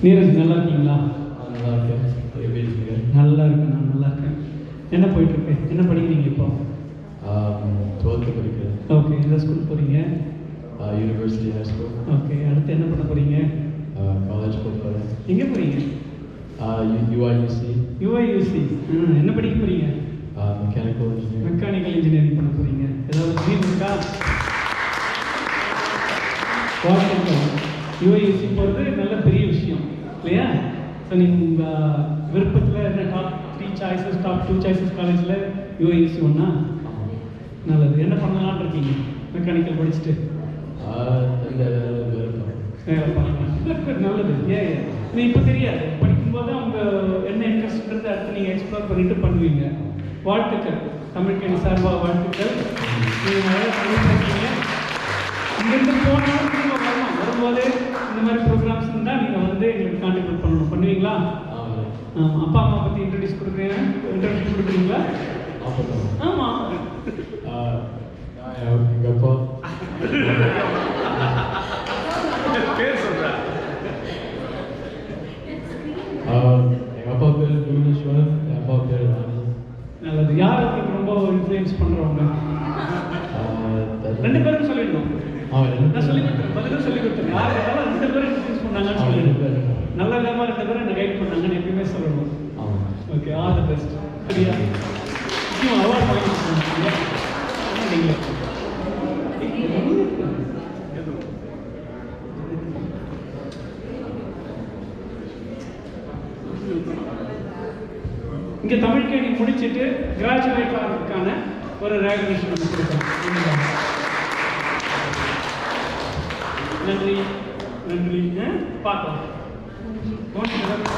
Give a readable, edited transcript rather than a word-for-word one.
நீரஜ் நல்லா இருக்கீங்களா? நல்லா இருக்கேன். எப்படி இருக்கீங்க? நல்லா இருக்கேன், நான் நல்லா இருக்கேன். என்ன போயிட்டுருக்கு? என்ன படிக்கிறீங்க இப்போ? 12th படிக்கிறேன். ஓகே, எந்த ஸ்கூல் போகிறீங்க? University high school. ஓகே, அடுத்து என்ன பண்ண போகிறீங்க? காலேஜ் போக போகிறேன். எங்கே போகிறீங்க? UIUC. யூஐயூசி. என்ன படிக்க போகிறீங்க? Mechanical engineering. மெக்கானிக்கல் இன்ஜினியரிங் பண்ண போகிறீங்க. ஏதாவது ட்ரீம் இருக்கா? வாழ்த்துக்கள். யூஐயூசி போகிறது நல்ல பெரிய விஷயம் இல்லையா? ஸோ நீங்கள் உங்கள் விருப்பத்தில் என்ன டாப் 3 சாய்ஸஸ், டாப் 2 சாய்ஸஸ் காலேஜில் யூஐயூசி ஒன்றா? நல்லது. என்ன பண்ணலான்னு இருக்கீங்க மெக்கானிக்கல் படிச்சுட்டு? வேலை பார்க்கலாம். நல்லது. ஏன் நீ இப்போ தெரியாது, படிக்கும்போது அவங்க என்ன இன்ட்ரெஸ்ட்ன்றது அடுத்து நீங்கள் எக்ஸ்ப்ளோர் பண்ணிட்டு பண்ணுவீங்க. வாழ்த்துக்கள். தமிழ்கேணி சார்பாக வாழ்த்துக்கள். நீங்கள் நிறைய பண்ணிட்டுருக்கீங்க. இங்கேருந்து போனாலும் திரும்ப வரணும். வரும்போது இந்த மாதிரி ப்ரோக்ராம்ஸ் இருந்தால் நீங்கள் வந்து எங்களுக்கு கான்ட்ரிபியூட் பண்ணணும். பண்ணுவீங்களா? அப்பா அம்மா பற்றி இன்ட்ரடியூஸ் கொடுக்குறீங்களா? ஆமாம். எங்கள் அப்பா பேர் சொல்கிறேன். எங்கள் அப்பா பேர் புவனேஸ்வர், என் அப்பா பேர் ராணி. நல்லது. யார் உங்களுக்கு ரொம்ப இன்ஃப்ளூயன்ஸ் பண்ணுறவங்க? 2 பேரும் சொல்லிடணும். நான் சொல்லி கொடுத்துருக்கேன், பதிலும் சொல்லி கொடுத்துருக்கேன். யார் கேட்டாலும் 2 பேரும் இன்ஃப்ளூயன்ஸ் பண்ணாங்கன்னு சொல்லிடுவேன். நல்ல விதமாக 2 பேரும் என்ன கைட் பண்ணாங்கன்னு எப்பயுமே சொல்லணும். Okay, all the best. சரியா? முக்கியம் அவார்ட் வாங்கிட்டு நீங்கள் இங்கே தமிழ்கேணி முடிச்சுட்டு கிராஜுவேட் ஆகிறதுக்கான ஒரு ரெகக்னிஷன் நம்ம கொடுக்குறோம். நன்றி. பார்க்கலாம்.